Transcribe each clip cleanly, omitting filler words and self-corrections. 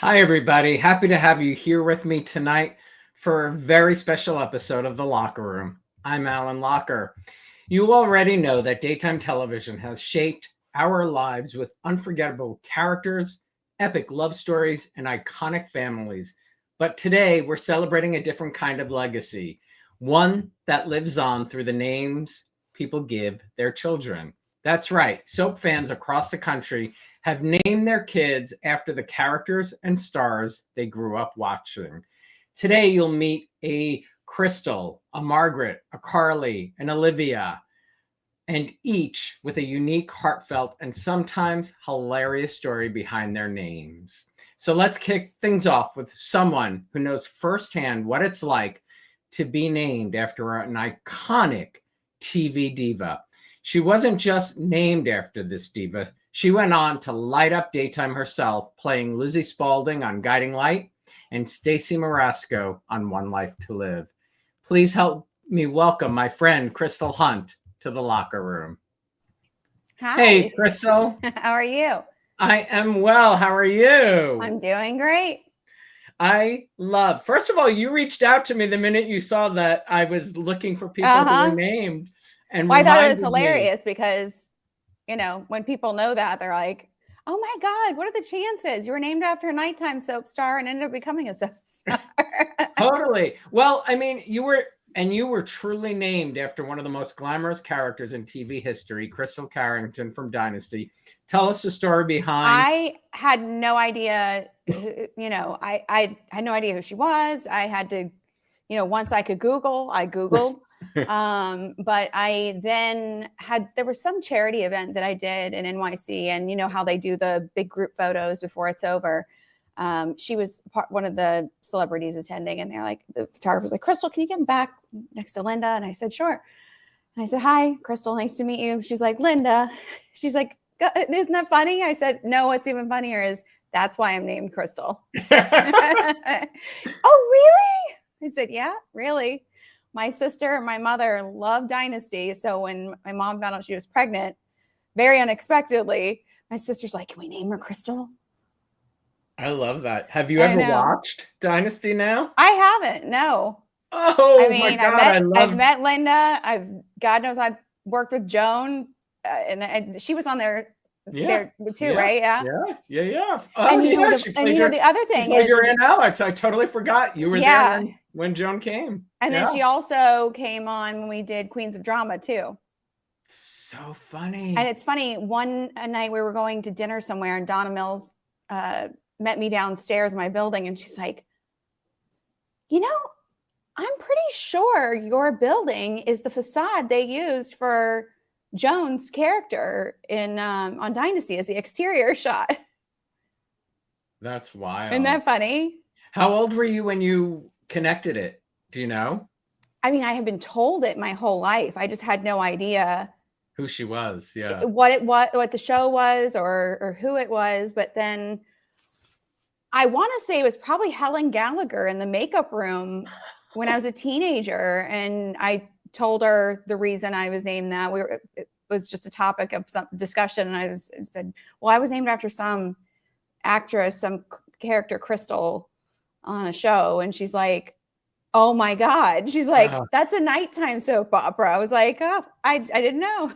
Hi, everybody. Happy to have you here with me tonight for a very special episode of The Locker Room. I'm Alan Locher. You already know that daytime television has shaped our lives with unforgettable characters, epic love stories, and iconic families. But today we're celebrating a different kind of legacy, one that lives on through the names people give their children. That's right, soap fans across the country have named their kids after the characters and stars they grew up watching. Today, you'll meet a Crystal, a Margaret, a Carly, an Olivia, and each with a unique, heartfelt, and sometimes hilarious story behind their names. So let's kick things off with someone who knows firsthand what it's like to be named after an iconic TV diva. She wasn't just named after this diva. She went on to light up daytime herself, playing Lizzie Spaulding on Guiding Light and Stacey Marasco on One Life to Live. Please help me welcome my friend Crystal Hunt to the locker room. Hi. Hey, Crystal. How are you? I am well. How are you? I'm doing great. First of all, you reached out to me the minute you saw that I was looking for people who were named. And I thought it was hilarious because, when people know that, they're like, oh my God, what are the chances? You were named after a nighttime soap star and ended up becoming a soap star. Totally. Well, I mean, you were truly named after one of the most glamorous characters in TV history, Crystal Carrington from Dynasty. Tell us the story behind. I had no idea, I had no idea who she was. I had to, once I could Google, I Googled. But I then there was some charity event that I did in NYC, and you know how they do the big group photos before it's over. She was one of the celebrities attending, and they're like, the photographer's like, Crystal, can you get back next to Linda? And I said, sure. And I said, hi, Crystal, nice to meet you. She's like, Linda. She's like, isn't that funny? I said, no, what's even funnier is that's why I'm named Crystal. Oh, really? I said, yeah, really. My sister and my mother loved Dynasty. So when my mom found out she was pregnant, very unexpectedly, my sister's like, can we name her Crystal? I love that. Have you ever watched Dynasty now? I haven't, no. Oh, my God. I've met Linda. God knows I've worked with Joan. And she was on there too, right? Yeah. Oh, and the other thing is your Aunt Alex. I totally forgot you were there when Joan came. And then she also came on when we did Queens of Drama too. So funny. And it's funny, one night we were going to dinner somewhere and Donna Mills met me downstairs in my building, and she's like, I'm pretty sure your building is the facade they used for Joan's character in on Dynasty as the exterior shot. That's wild. Isn't that funny? How old were you when you connected it? Do you know? I mean, I have been told it my whole life. I just had no idea who she was. Yeah. What the show was or who it was. But then I want to say it was probably Helen Gallagher in the makeup room when I was a teenager. And I told her the reason I was named that. It was just a topic of some discussion. And I said, well, I was named after some actress, some character, Crystal, on a show. And she's like, oh my God. She's like, that's a nighttime soap opera. I was like, oh, I didn't know.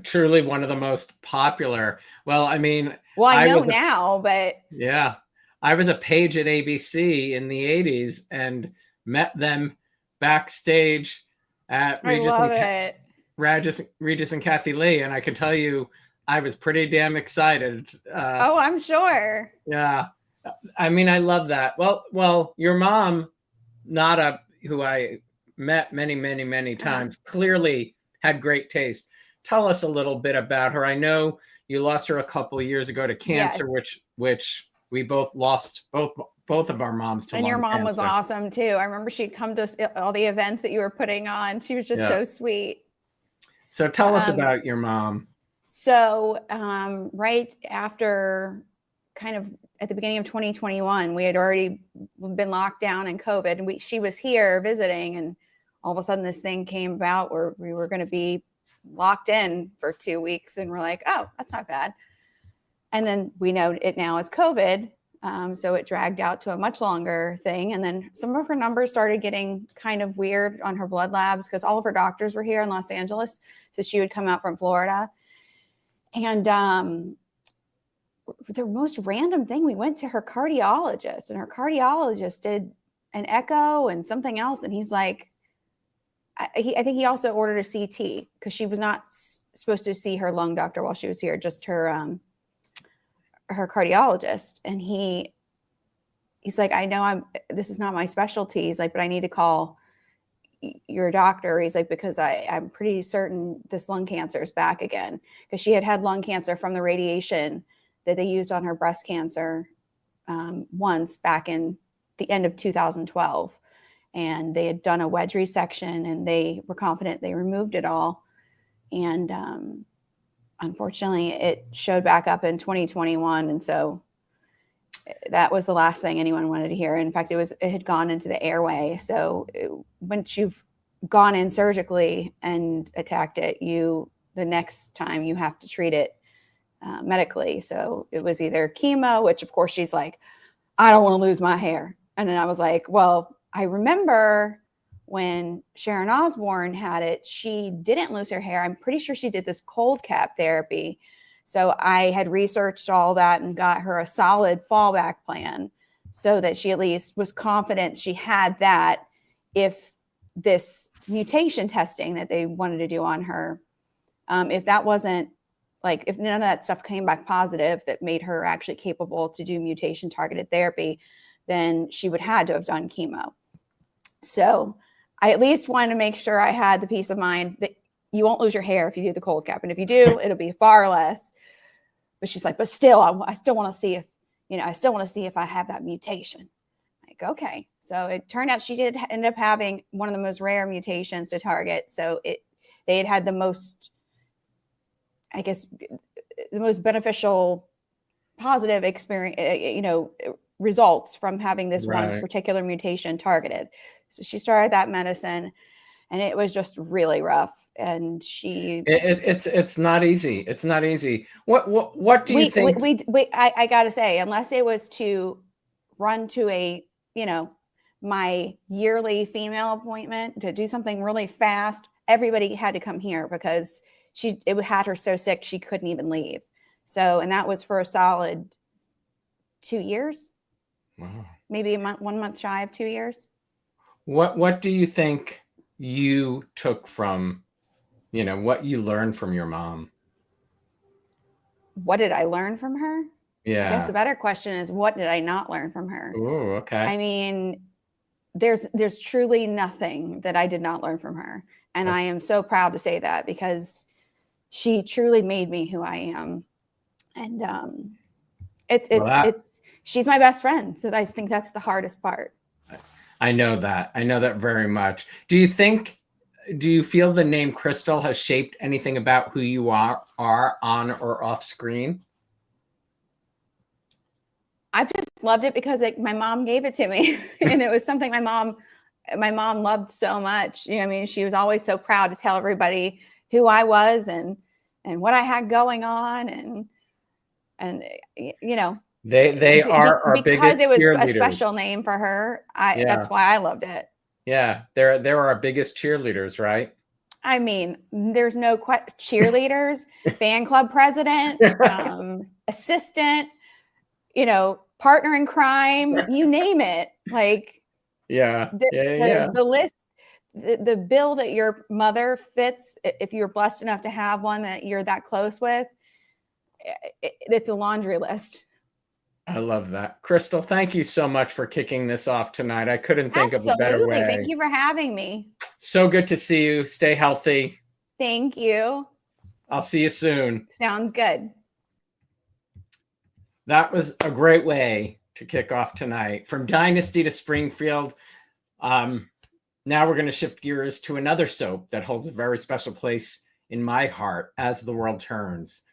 Truly one of the most popular. Well, I mean, I know now, but yeah, I was a page at ABC in the 80s and met them backstage at Regis and Kathy Lee. And I can tell you, I was pretty damn excited. I'm sure. Yeah. I mean, I love that. Well, your mom, who I met many, many, many times, clearly had great taste. Tell us a little bit about her. I know you lost her a couple of years ago to cancer, which we both lost, both of our moms to. And your mom was awesome too. I remember she'd come to all the events that you were putting on. She was just so sweet. So tell us about your mom. So right after, kind of at the beginning of 2021, we had already been locked down in COVID, and she was here visiting, and all of a sudden this thing came about where we were going to be locked in for 2 weeks, and we're like, oh, that's not bad. And then we know it now as COVID. So it dragged out to a much longer thing. And then some of her numbers started getting kind of weird on her blood labs because all of her doctors were here in Los Angeles. So she would come out from Florida. And the most random thing, we went to her cardiologist, and her cardiologist did an echo and something else. And he's like, I think he also ordered a CT because she was not supposed to see her lung doctor while she was here, just her cardiologist. And he's like, I know this is not my specialty. He's like, but I need to call your doctor. He's like, because I'm pretty certain this lung cancer is back again, because she had lung cancer from the radiation that they used on her breast cancer once back in the end of 2012. And they had done a wedge resection, and they were confident they removed it all. And unfortunately, it showed back up in 2021. And so that was the last thing anyone wanted to hear. In fact, it had gone into the airway. So once you've gone in surgically and attacked it, the next time you have to treat it medically. So it was either chemo, which of course she's like, I don't want to lose my hair. And then I was like, well, I remember when Sharon Osbourne had it, she didn't lose her hair. I'm pretty sure she did this cold cap therapy. So I had researched all that and got her a solid fallback plan so that she at least was confident she had that if this mutation testing that they wanted to do on her, if that wasn't like, if none of that stuff came back positive that made her actually capable to do mutation targeted therapy, then she would had to have done chemo. So I at least wanted to make sure I had the peace of mind that you won't lose your hair if you do the cold cap. And if you do, it'll be far less. But she's like, but still, I still want to see if I have that mutation. Like, okay. So it turned out she did end up having one of the most rare mutations to target. So they had the most, I guess, the most beneficial, positive experience, results from having this one particular mutation targeted. So she started that medicine, and it was just really rough. And it's not easy. It's not easy. What do you think? I gotta say, unless it was to run to my yearly female appointment to do something really fast, everybody had to come here because it had her so sick she couldn't even leave. So, and that was for a solid 2 years. Wow. Maybe 1 month shy of 2 years. What do you think you took from, what you learned from your mom? What did I learn from her? Yeah. I guess the better question is, what did I not learn from her? Ooh, okay. I mean, there's truly nothing that I did not learn from her. And I am so proud to say that, because she truly made me who I am. And she's my best friend. So I think that's the hardest part. I know that very much. Do you feel the name Crystal has shaped anything about who you are on or off screen? I've just loved it because my mom gave it to me. And it was something my mom loved so much. She was always so proud to tell everybody who I was and what I had going on. And they are our biggest cheerleaders. Because it was a special name for her. That's why I loved it. Yeah, they're our biggest cheerleaders, right? I mean, there's no cheerleaders, fan club president, assistant, partner in crime, you name it. Like, the list, the bill that your mother fits, if you're blessed enough to have one that you're that close with, it's a laundry list. I love that. Crystal, thank you so much for kicking this off tonight. I couldn't think of a better way. Thank you for having me. So good to see you. Stay healthy. Thank you. I'll see you soon. Sounds good. That was a great way to kick off tonight. From Dynasty to Springfield. Now we're going to shift gears to another soap that holds a very special place in my heart, As the World Turns.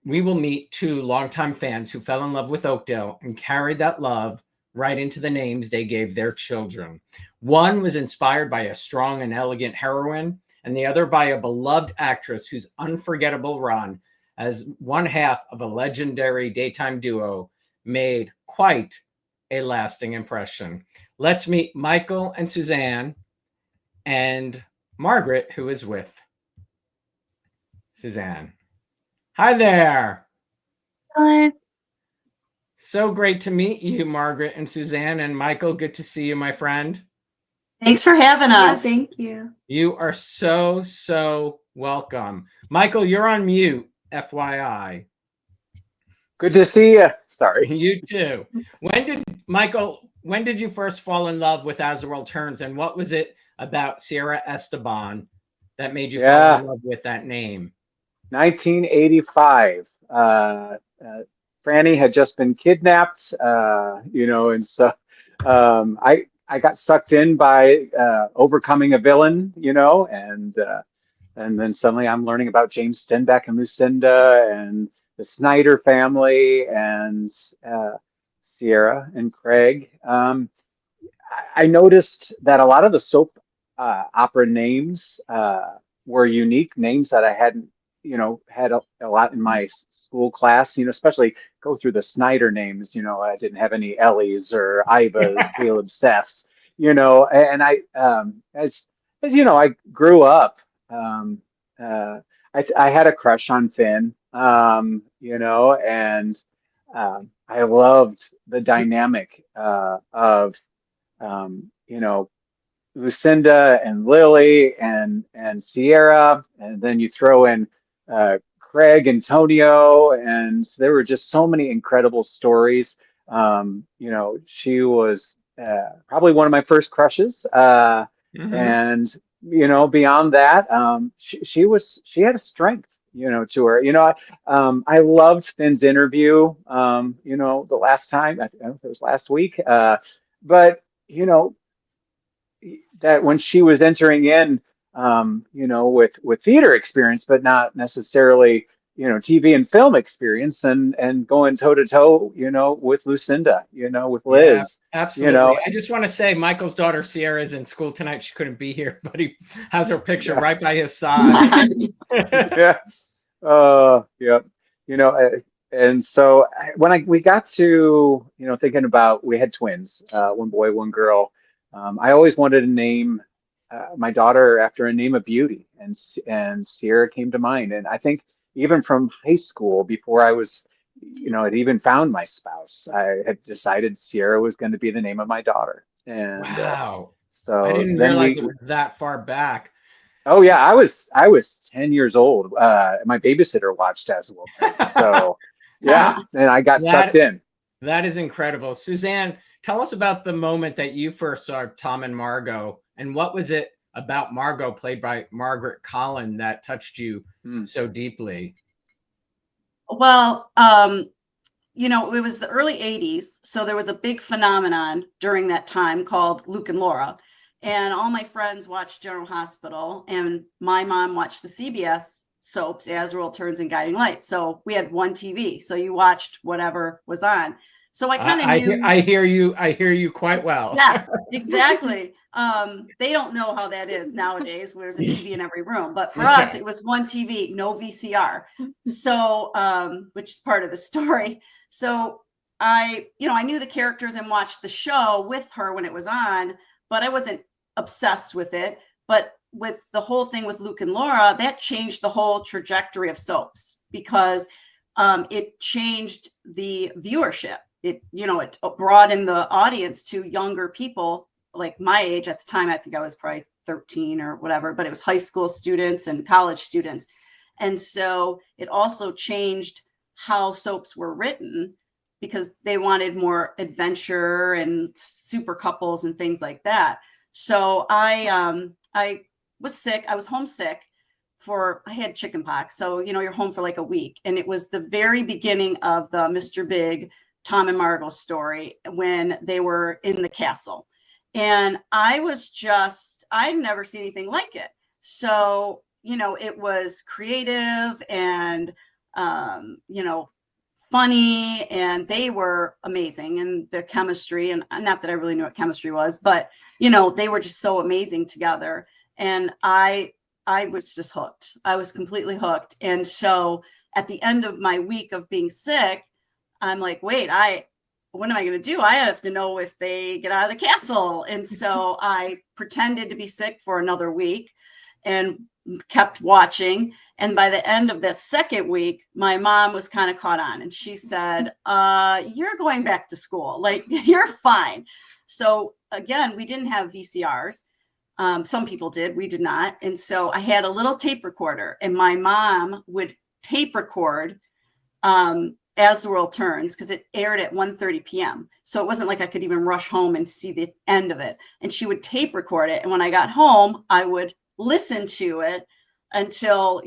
We will meet two longtime fans who fell in love with Oakdale and carried that love right into the names they gave their children. One was inspired by a strong and elegant heroine, and the other by a beloved actress whose unforgettable run as one half of a legendary daytime duo made quite a lasting impression. Let's meet Michael and Suzanne and Margaret, who is with Suzanne. Hi there. Hi. So great to meet you, Margaret and Suzanne. And Michael, good to see you, my friend. Thanks for having us. Thank you. You are so welcome. Michael, you're on mute, FYI. Good to see you. Sorry. You too. When did you first fall in love with As the World Turns, and what was it about Sierra Esteban that made you fall in love with that name? 1985. Franny had just been kidnapped, and so I got sucked in by overcoming a villain, and then suddenly I'm learning about James Stenbeck and Lucinda and the Snyder family and Sierra and Craig. I noticed that a lot of the soap opera names were unique names that I hadn't, had a lot in my school class, especially go through the Snyder names. I didn't have any Ellies or Ivas, Caleb Seths, and I, as I grew up, I had a crush on Finn, and I loved the dynamic of, Lucinda and Lily and Sierra, and then you throw in Craig and Tonio, and there were just so many incredible stories. She was probably one of my first crushes, and beyond that, she had a strength, to her. I loved Finn's interview, the last time, I don't know if it was last week, but that when she was entering in, with theater experience, but not necessarily, TV and film experience, and going toe to toe, with Lucinda, with Liz. Yeah, absolutely. I just want to say Michael's daughter Sierra is in school tonight. She couldn't be here, but he has her picture right by his side. Yeah. And so when we got to, thinking about, we had twins, one boy, one girl. I always wanted to name my daughter after a name of beauty, and Sierra came to mind. And I think even from high school, before I was, had even found my spouse, I had decided Sierra was going to be the name of my daughter. And wow. So I didn't realize it was that far back. Oh yeah, I was 10 years old. My babysitter watched As the World Turns. So yeah, and I got sucked in. That is incredible. Suzanne, tell us about the moment that you first saw Tom and Margot, and what was it about Margot, played by Margaret Collin, that touched you so deeply? Well, it was the early 80s, so there was a big phenomenon during that time called Luke and Laura, and all my friends watched General Hospital, and my mom watched the CBS soaps, As the World Turns and Guiding Light. So we had one TV, so you watched whatever was on. So I kind of knew. I hear you quite well. Yeah, exactly. They don't know how that is nowadays, where there's a TV in every room. But for us, it was one TV, no VCR. So, which is part of the story. So I knew the characters and watched the show with her when it was on, but I wasn't obsessed with it. But with the whole thing with Luke and Laura, that changed the whole trajectory of soaps, because it changed the viewership. It broadened the audience to younger people like my age at the time. I think I was probably 13 or whatever, but it was high school students and college students. And so it also changed how soaps were written, because they wanted more adventure and super couples and things like that. So I was sick. I was homesick I had chickenpox. So, you're home for like a week. And it was the very beginning of the Mr. Big, Tom and Margot story, when they were in the castle. And I'd never seen anything like it. So, it was creative and, funny, and they were amazing, and their chemistry, and not that I really knew what chemistry was, but, they were just so amazing together. And I was just hooked. I was completely hooked. And so at the end of my week of being sick, I'm like, wait, I what am I going to do? I have to know if they get out of the castle. And so I pretended to be sick for another week and kept watching. And by the end of that second week, my mom was kind of caught on, and she said, you're going back to school. Like, you're fine. So again, we didn't have VCRs. Some people did, we did not. And so I had a little tape recorder, and my mom would tape record As the World Turns, because it aired at 1:30 p.m. So it wasn't like I could even rush home and see the end of it. And she would tape record it. And when I got home, I would listen to it until,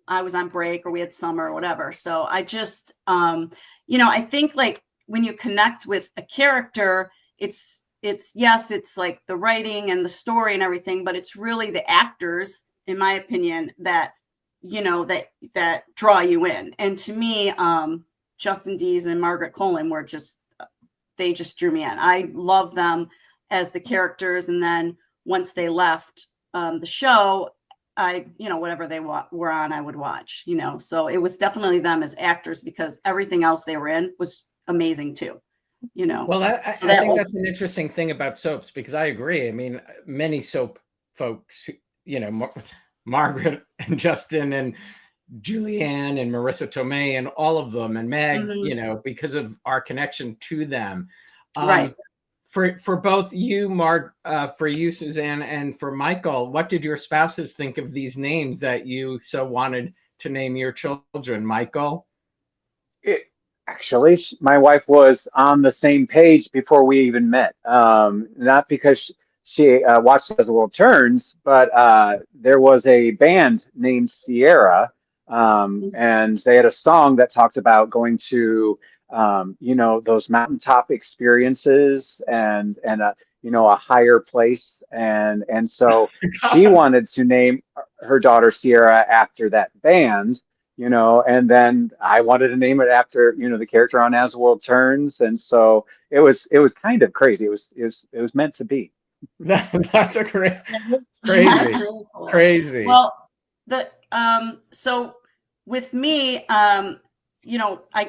I was on break or we had summer or whatever. So I just, I think like when you connect with a character, it's yes, it's like the writing and the story and everything, but it's really the actors, in my opinion, that that draw you in. And to me, Justin Dees and Margaret Colin were they just drew me in. I love them as the characters. And then once they left the show, whatever they were on, I would watch, so it was definitely them as actors, because everything else they were in was amazing too, Well, I think that's an interesting thing about soaps, because I agree. I mean, many soap folks, Margaret and Justin and Julianne and Marissa Tomei and all of them, and Meg, because of our connection to them. Right. For both you, for you, Suzanne, and for Michael, what did your spouses think of these names that you so wanted to name your children? Michael? Actually, my wife was on the same page before we even met. Not because she watched As the World Turns, but there was a band named Sierra, and they had a song that talked about going to, those mountaintop experiences and a higher place. And so she wanted to name her daughter Sierra after that band. And then I wanted to name it after, the character on As the World Turns. And so it was kind of crazy. It was meant to be. That's a crazy. That's really cool. Crazy. Well, so with me, I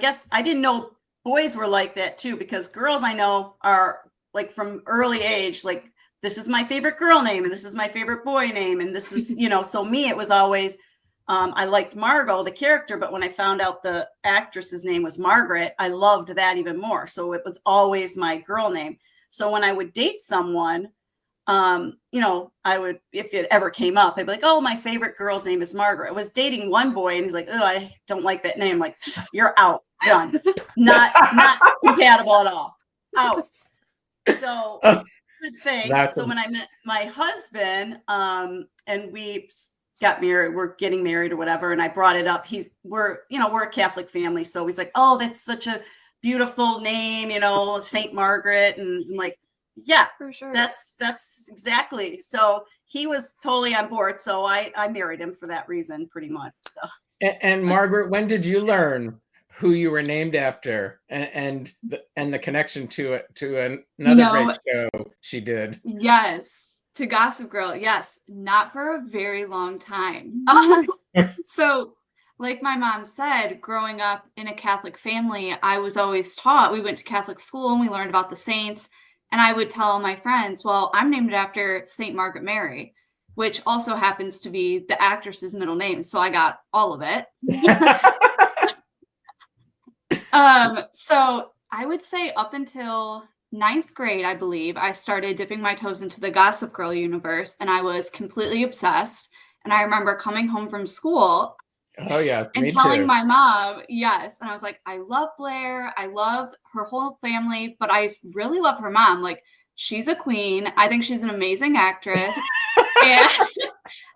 guess I didn't know boys were like that too, because girls I know are like from early age, like, this is my favorite girl name and this is my favorite boy name. And this is, so me, it was always, I liked Margot, the character, but when I found out the actress's name was Margaret, I loved that even more. So it was always my girl name. So when I would date someone, I would, if it ever came up, I'd be like, oh, my favorite girl's name is Margaret. I was dating one boy and he's like, oh, I don't like that name. I'm like, you're out, done. Not compatible at all. Out. So good thing. So when I met my husband, and we got married, we're getting married or whatever, and I brought it up. We're a Catholic family. So he's like, oh, that's such a beautiful name, Saint Margaret. And I'm like, yeah, for sure. That's exactly. So he was totally on board. So I married him for that reason, pretty much. So. And Margaret, when did you learn who you were named after, and the connection to another great show she did? Yes, to Gossip Girl. Yes, not for a very long time. So, like my mom said, growing up in a Catholic family, I was always taught. We went to Catholic school and we learned about the saints. And I would tell my friends, well, I'm named after Saint Margaret Mary, which also happens to be the actress's middle name. So I got all of it. So I would say up until 9th grade, I believe, I started dipping my toes into the Gossip Girl universe, and I was completely obsessed. And I remember coming home from school. Oh, yeah. And telling my mom, yes. And I was like, I love Blair. I love her whole family, but I really love her mom. Like, she's a queen. I think she's an amazing actress. And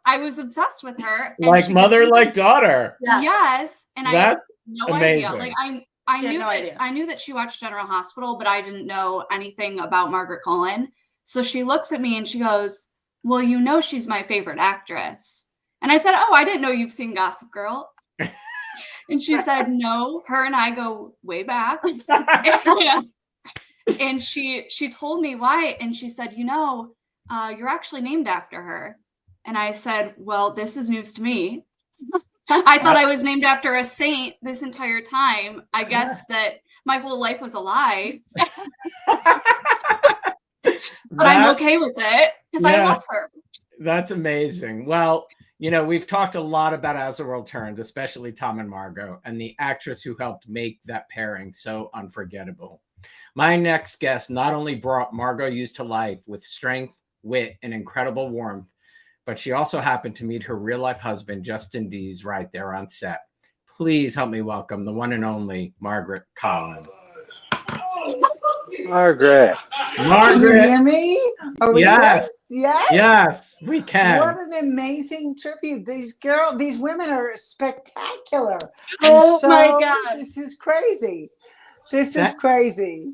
I was obsessed with her. Like mother, like daughter. Yes. And I had no idea. Like, I knew that she watched General Hospital, but I didn't know anything about Margaret Cullen. So she looks at me and she goes, well, she's my favorite actress. And I said, oh, I didn't know you've seen Gossip Girl. And she said, no, her and I go way back. And she told me why. And she said, you're actually named after her. And I said, well, this is news to me. I thought I was named after a saint this entire time. I guess that my whole life was a lie. But I'm okay with it because I love her. That's amazing. Well, we've talked a lot about As the World Turns, especially Tom and Margot, and the actress who helped make that pairing so unforgettable. My next guest not only brought Margot Hughes to life with strength, wit, and incredible warmth, but she also happened to meet her real-life husband, Justin Dees, right there on set. Please help me welcome the one and only Margaret Collins. Margaret. Can you hear me? Are we Yes. good? Yes. Yes, we can. What an amazing tribute. These women are spectacular. Oh my God. This is crazy. This is crazy.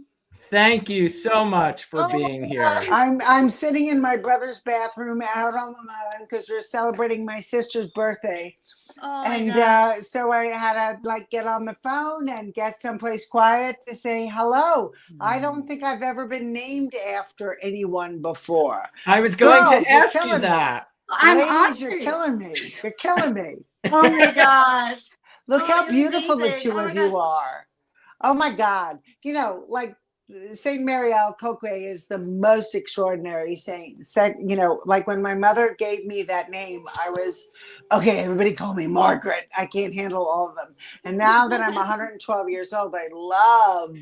Thank you so much for being here. I'm sitting in my brother's bathroom out on Long Island because we're celebrating my sister's birthday. So I had to get on the phone and get someplace quiet to say hello. I don't think I've ever been named after anyone before. I was going Girls, to ask you that. Ladies, you're killing me. You're killing me. Oh my gosh. Look how you're beautiful the amazing. two Oh of my you gosh. are. Oh my God. Saint Mary Alacoque is the most extraordinary saint. When my mother gave me that name, I was, okay, everybody call me Margaret. I can't handle all of them. And now that I'm 112 years old, I love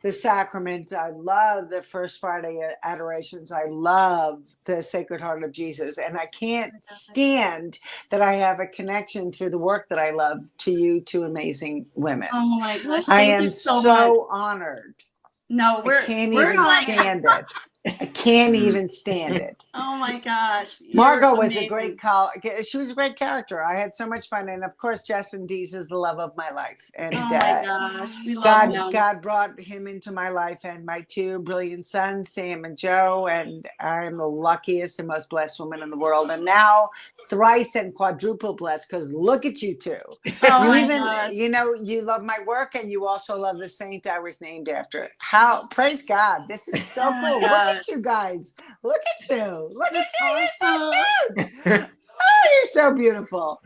the sacrament. I love the First Friday adorations. I love the Sacred Heart of Jesus. And I can't stand that I have a connection through the work that I love to you two amazing women. Oh my gosh. I Thank am you so much. honored. No, I can't even stand it. I can't even stand it. Oh my gosh. Margot was a great she was a great character. I had so much fun. And of course, Justin Dees is the love of my life. And oh my gosh. We love him. God brought him into my life and my two brilliant sons, Sam and Joe. And I'm the luckiest and most blessed woman in the world. And now thrice and quadruple blessed, because look at you two. Gosh. You love my work and you also love the saint I was named after. Praise God. This is so cool. Look at you guys. Look at you. Look at you. You're so cute. Oh, you're so beautiful.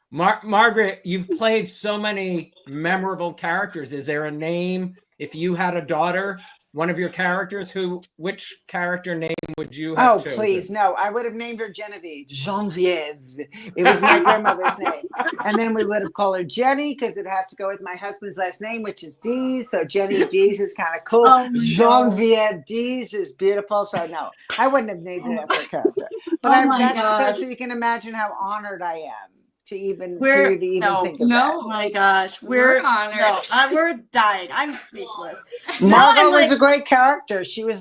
Margaret, you've played so many memorable characters. Is there a name, if you had a daughter, one of your characters, which character name would you have chosen? Please, no. I would have named her Genevieve. It was my grandmother's name. And then we would have called her Jenny because it has to go with my husband's last name, which is Dees. So Jenny Dees is kind of cool. Genevieve Dees is beautiful. So no, I wouldn't have named it after a character. But that's so you can imagine how honored I am to even think of that. Oh my gosh, we're honored. No, we're dying. I'm speechless. Margot was a great character. She was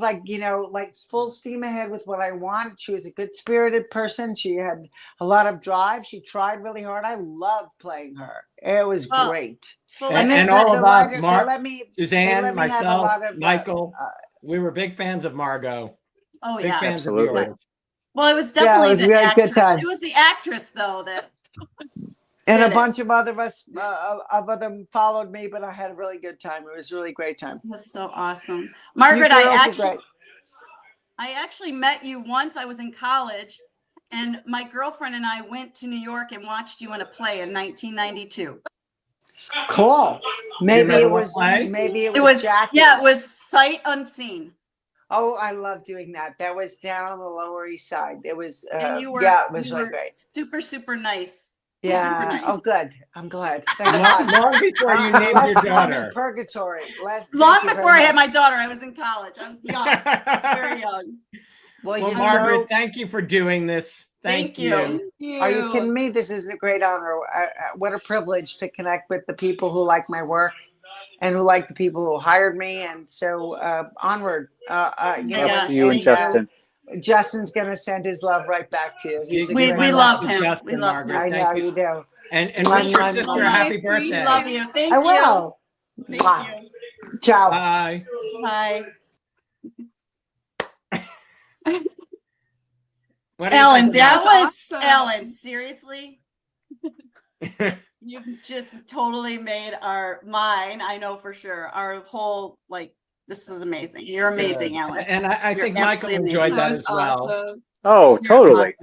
full steam ahead with what I want. She was a good spirited person. She had a lot of drive. She tried really hard. I loved playing her. It was great. And all of us, Suzanne, myself, Michael, we were big fans of Margot. Oh big yeah, fans absolutely. of yours. Well, it was definitely it was a the very actress. good time. It was the actress though that. And a bunch of other of them followed me, but I had a really good time. It was a really great time. It was so awesome. Margaret, I actually met you once. I was in college, and my girlfriend and I went to New York and watched you in a play in 1992. Cool. Maybe it was Jackie. Yeah, it was Sight Unseen. Oh, I love doing that. That was down on the Lower East Side. It was and you were, it was really great. Super, super nice. Yeah. Super nice. Oh, good. I'm glad. Long before you named your daughter. Purgatory. Long before I had my daughter, I was in college. I was young. I was very young. Well, Margaret, thank you for doing this. Thank you. Are you kidding me? This is a great honor. What a privilege to connect with the people who like my work and who like the people who hired me. And so onward. You and Justin. Justin's going to send his love right back to you. We love him. Justin, we love him. I know you do. And wish your sister a happy birthday. We love you. Thank you. I will. Thank you. Ciao. Bye. Bye. Ellen, that was awesome. Ellen. Seriously, you've just totally made mine. I know for sure. Our whole this is amazing. You're amazing, Ellen. And I think You're Michael absolutely enjoyed amazing. that as well. Awesome. Oh, totally.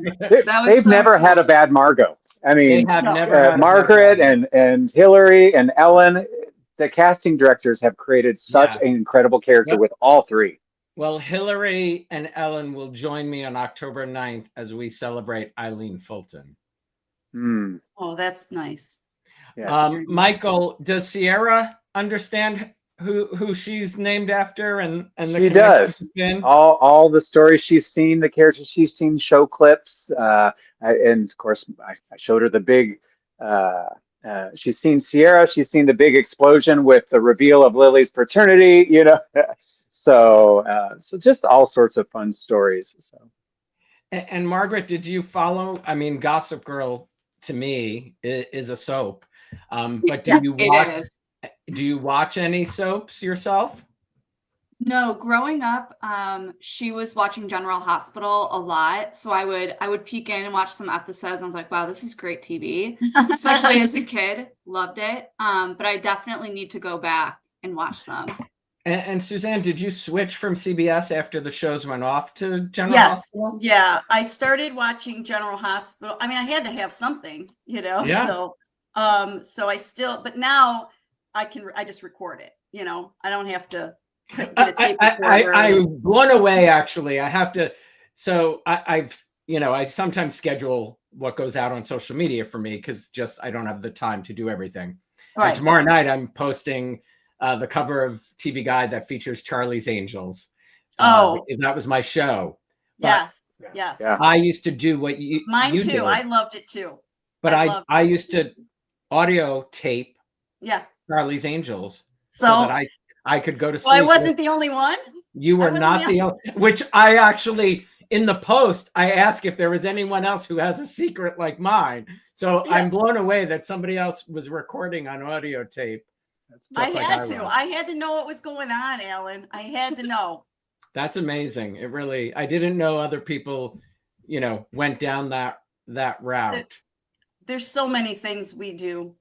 They've never had a bad Margot. I mean, They have never had Margaret and Hillary and Ellen, the casting directors have created such Yeah. an incredible character Yep. with all three. Well, Hillary and Ellen will join me on October 9th as we celebrate Eileen Fulton. Mm, Oh, that's nice. yes. Michael, does Sierra understand who she's named after and the She connection does. between? All the stories she's seen, the characters she's seen, show clips, and of course I showed her the big. She's seen Sierra. She's seen the big explosion with the reveal of Lily's paternity. You know, so just all sorts of fun stories. So. And Margaret, did you follow? I mean, Gossip Girl to me is a soap, but do you watch? It is. Do you watch any soaps yourself? No, growing up, she was watching General Hospital a lot, so I would peek in and watch some episodes. And I was like, wow, this is great TV, especially as a kid. Loved it. But I definitely need to go back and watch some. And Suzanne, did you switch from CBS after the shows went off to General Yes. Hospital? Yeah. I started watching General Hospital. I mean, I had to have something, you know. Yeah. So I still, but now I just record it, you know. I don't have to get a tape recorder. I'm blown away, actually. I have to. So I've, I sometimes schedule what goes out on social media for me because just I don't have the time to do everything. Right. And tomorrow night I'm posting the cover of TV Guide that features Charlie's Angels. Because that was my show. But Yes. Yeah. I used to do what you. Mine you too. did, I loved it too. but I used to audio tape Yeah. Charlie's Angels So that I could go to sleep. well, I wasn't the only one. You were wasn't not the the only, which I actually, in the post, I asked if there was anyone else who has a secret like mine. So Yeah. I'm blown away that somebody else was recording on audio tape. I just like had was. to. I had to know what was going on, Alan. I had to know. That's amazing. It really, I didn't know other people, went down that route. There's so many things we do.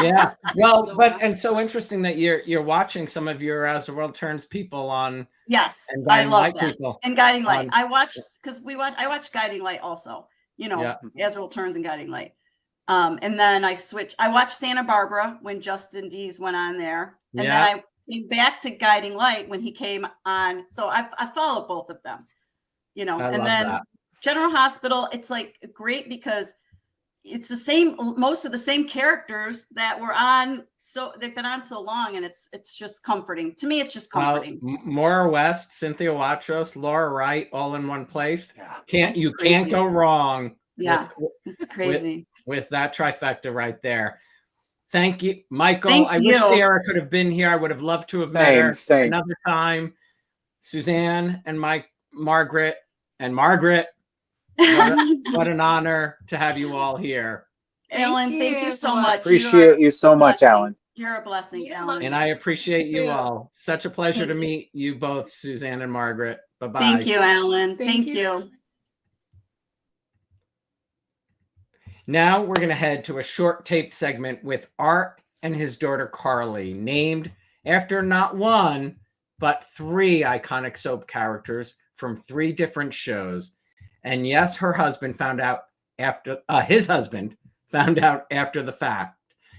Yeah. Well, and so interesting that you're watching some of your As the World Turns people on. Yes, And I Guiding love Light that. people And Guiding Light. on- I watched because I watched Guiding Light also. Yeah. As World Turns and Guiding Light. And then I switched. I watched Santa Barbara when Justin Dees went on there, and Yeah. then I came back to Guiding Light when he came on. So I followed both of them. I And love then that. General Hospital. It's like great because it's the same. Most of the same characters that were on. So they've been on so long, and it's just comforting to me. It's just comforting. Maura West, Cynthia Watros, Laura Wright, all in one place. Yeah. It's Can't crazy. go wrong. Yeah, it's crazy. With that trifecta right there. Thank you, Michael. Thank I wish you. Sierra could have been here. I would have loved to have met her Same. another time. Suzanne and Margaret. What an honor to have you all here. Ellen, thank you so much. Appreciate you so much, Alan. You're a blessing, Yeah, Ellen. And I appreciate you too. all. Such a pleasure Thank to you. meet you both, Suzanne and Margaret. Bye-bye. Thank you, Alan. Thank Thank you. you. Now we're going to head to a short taped segment with Art and his daughter Carly, named after not one, but three iconic soap characters from three different shows. And yes, his husband found out after the fact.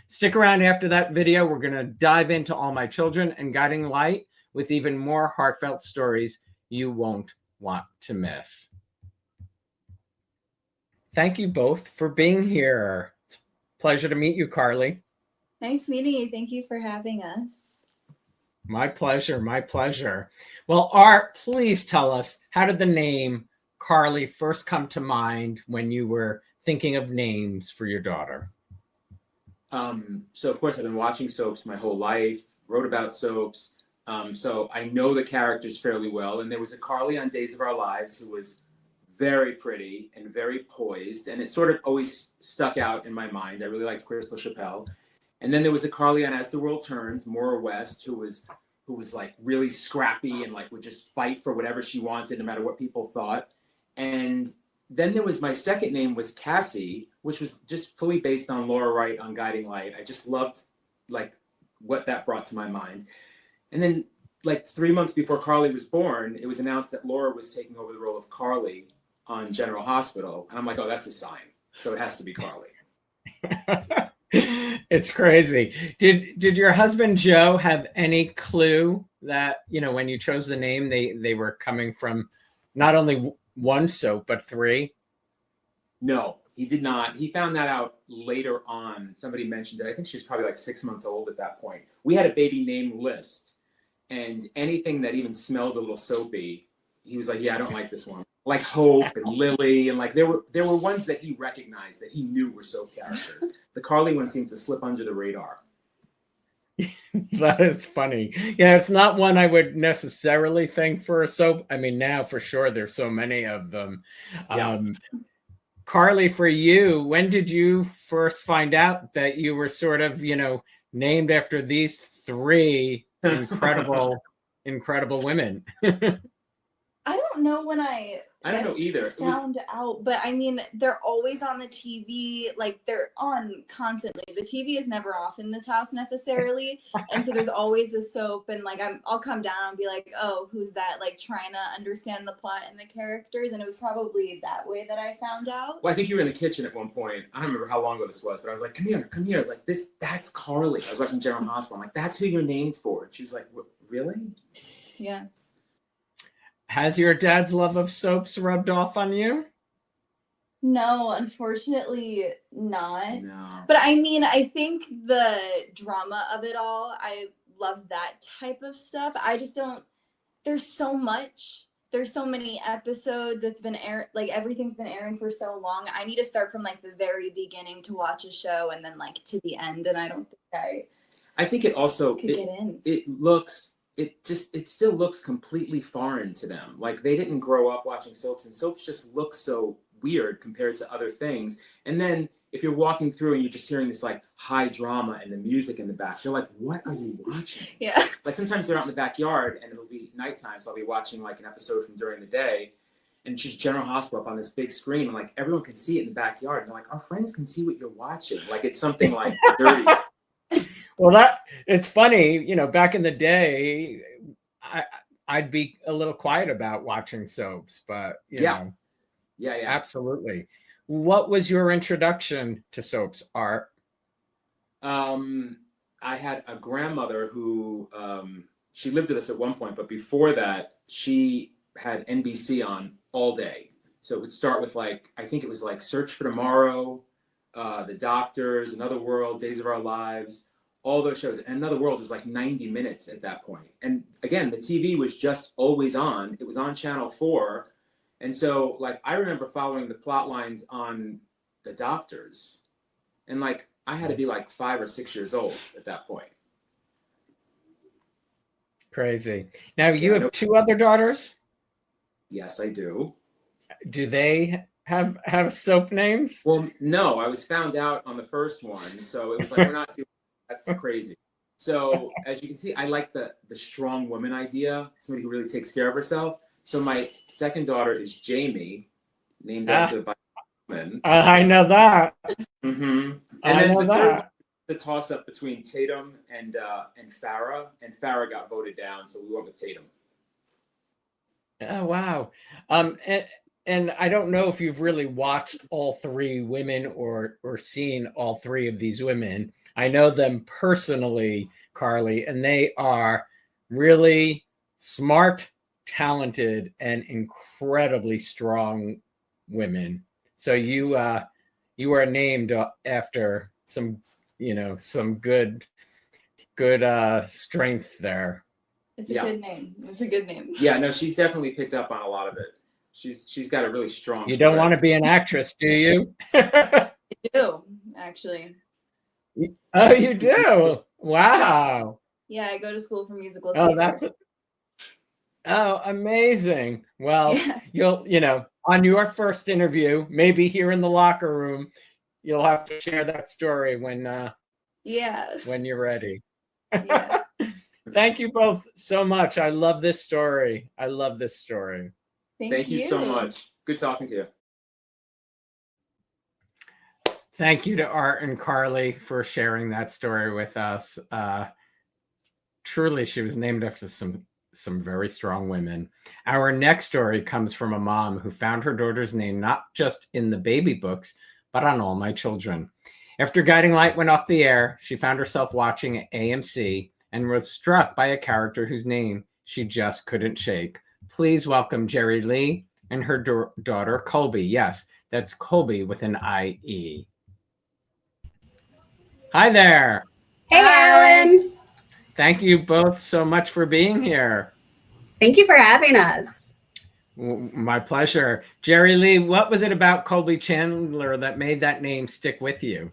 Stick around after that video. We're going to dive into All My Children and Guiding Light with even more heartfelt stories you won't want to miss. Thank you both for being here. Pleasure to meet you, Carly. Nice meeting you. Thank you for having us. My pleasure. My pleasure. Well, Art, please tell us, how did the name Carly first come to mind when you were thinking of names for your daughter? So of course I've been watching soaps my whole life, wrote about soaps. So I know the characters fairly well. And there was a Carly on Days of Our Lives who was very pretty and very poised. And it sort of always stuck out in my mind. I really liked Crystal Chappelle. And then there was a Carly on As the World Turns, Maura West, who was like really scrappy and like would just fight for whatever she wanted, no matter what people thought. And then there was my second name was Cassie, which was just fully based on Laura Wright on Guiding Light. I just loved like what that brought to my mind. And then like 3 months before Carly was born, it was announced that Laura was taking over the role of Carly on General Hospital. And I'm like, oh, that's a sign. So it has to be Carly. It's crazy. Did your husband Joe have any clue that, when you chose the name, they were coming from not only one soap but three? No, he did not. He found that out later on. Somebody mentioned it. I think she was probably like 6 months old at that point. We had a baby name list, and anything that even smelled a little soapy, he was like, "Yeah, I don't like this one." Like Hope and Lily, and like there were ones that he recognized that he knew were soap characters. The Carly one seemed to slip under the radar. That is funny. Yeah, it's not one I would necessarily think for a soap. I mean, now for sure there's so many of them. Yeah. Carly, for you, when did you first find out that you were sort of, named after these three incredible women? I don't know when I don't know either. Found out, but I mean, they're always on the TV. Like they're on constantly. The TV is never off in this house necessarily, and so there's always a soap. And like I'll come down and be like, "Oh, who's that?" Like trying to understand the plot and the characters. And it was probably that way that I found out. Well, I think you were in the kitchen at one point. I don't remember how long ago this was, but I was like, come here. Like that's Carly. I was watching General Hospital. I'm like, that's who you're named for. And she was like, really? Yeah. Has your dad's love of soaps rubbed off on you? No, unfortunately not. No. But I mean, I think the drama of it all, I love that type of stuff. I just don't, there's so much. There's so many episodes. It's been everything's been airing for so long. I need to start from like the very beginning to watch a show and then like to the end. And I don't think I think it also, could get in. It still looks completely foreign to them. Like they didn't grow up watching soaps, and soaps just look so weird compared to other things. And then if you're walking through and you're just hearing this like high drama and the music in the back, you're like, what are you watching? Yeah. Like sometimes they're out in the backyard and it'll be nighttime, so I'll be watching like an episode from during the day, and it's just General Hospital up on this big screen, and like everyone can see it in the backyard. And they're like, our friends can see what you're watching. Like it's something like dirty. Well, it's funny, back in the day, I'd be a little quiet about watching soaps, but Yeah, absolutely. What was your introduction to soaps, Art? I had a grandmother who she lived with us at one point, but before that, she had NBC on all day. So it would start with I think it was like Search for Tomorrow, The Doctors, Another World, Days of Our Lives. All those shows. And Another World was like 90 minutes at that point. And again, the TV was just always on. It was on Channel 4. And so I remember following the plot lines on The Doctors. And I had to be 5 or 6 years old at that point. Crazy. Now you have 2 other daughters? Yes, I do. Do they have soap names? Well, no, I was found out on the first one. So it was we're not doing. That's crazy. So as you can see, I like the strong woman idea, somebody who really takes care of herself. So my second daughter is Jamie, named after by a woman. I know that. Mm-hmm. And then the third, the toss up between Tatum and Farrah, and Farrah got voted down, so we went with Tatum. Oh wow. And I don't know if you've really watched all 3 women or seen all 3 of these women. I know them personally, Carly, and they are really smart, talented, and incredibly strong women. So you are named after some good strength there. It's a good name. It's a good name. Yeah, no, she's definitely picked up on a lot of it. She's got a really strong. You don't want to be an actress, do you? I do, actually. Oh, you do? Wow. Yeah, I go to school for musical Oh, theater. amazing. Well, you'll, on your first interview, maybe here in the locker room, you'll have to share that story when you're ready. Yeah. Thank you both so much. I love this story. Thank you so much. Good talking to you. Thank you to Art and Carly for sharing that story with us. Truly, she was named after some very strong women. Our next story comes from a mom who found her daughter's name not just in the baby books, but on All My Children. After Guiding Light went off the air, she found herself watching AMC and was struck by a character whose name she just couldn't shake. Please welcome Jeri-Lee and her daughter, Colby. Yes, that's Colby with an I-E. Hi there. Hey, Alan. Thank you both so much for being here. Thank you for having us. My pleasure. Jeri-Lee, what was it about Colby Chandler that made that name stick with you?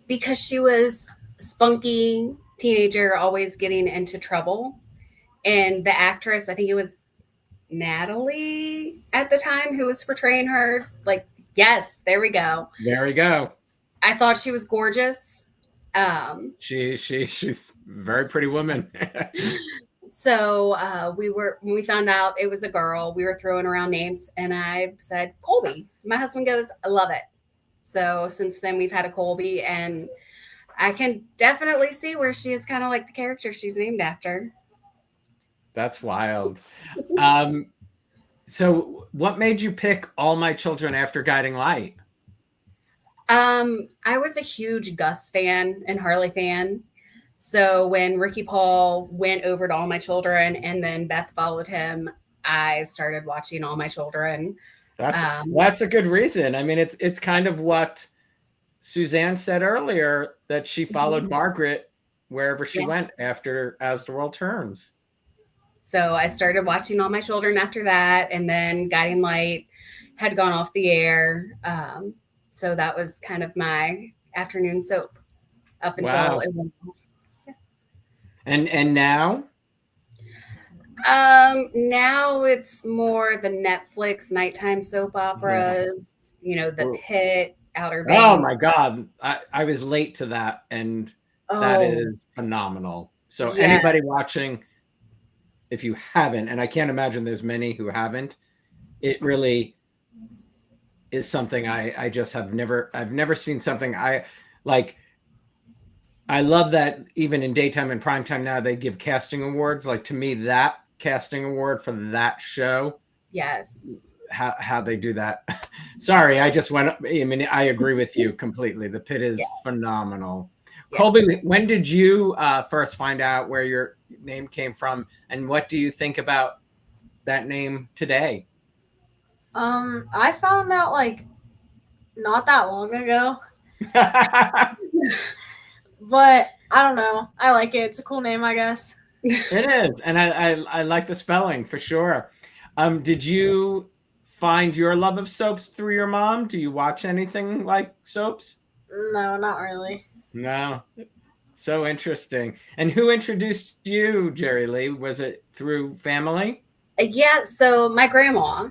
Because she was spunky teenager, always getting into trouble. And the actress, I think it was Natalie at the time who was portraying her. Like, yes, there we go. There we go. I thought she was gorgeous. She's a very pretty woman. So when we found out it was a girl, we were throwing around names, and I said Colby. My husband goes, I love it. So since then we've had a Colby, and I can definitely see where she is kind of like the character she's named after. That's wild. So what made you pick All My Children after Guiding Light? I was a huge Gus fan and Harley fan. So when Ricky Paul went over to All My Children and then Beth followed him, I started watching All My Children. That's a good reason. I mean, it's kind of what Suzanne said earlier, that she followed Margaret wherever she went after As the World Turns. So I started watching All My Children after that, and then Guiding Light had gone off the air. So that was kind of my afternoon soap up until it went off. Yeah. And now? Now it's more the Netflix nighttime soap operas, The Pit, Outer Banks. Oh my God. I was late to that, and that is phenomenal. So anybody watching, if you haven't, and I can't imagine there's many who haven't, it really is something I just have never seen something I like. I love that even in daytime and primetime now they give casting awards. Like, to me, that casting award for that show. Yes. How they do that. Sorry, I just went. I mean, I agree with you completely. The Pit is phenomenal. Yeah. Colby, when did you first find out where your name came from, and what do you think about that name today? I found out not that long ago. But I don't know. I like it. It's a cool name, I guess. It is. And I like the spelling for sure. Did you find your love of soaps through your mom? Do you watch anything like soaps? No, not really. No. So interesting. And who introduced you, Jeri-Lee? Was it through family? Yeah, so my grandma,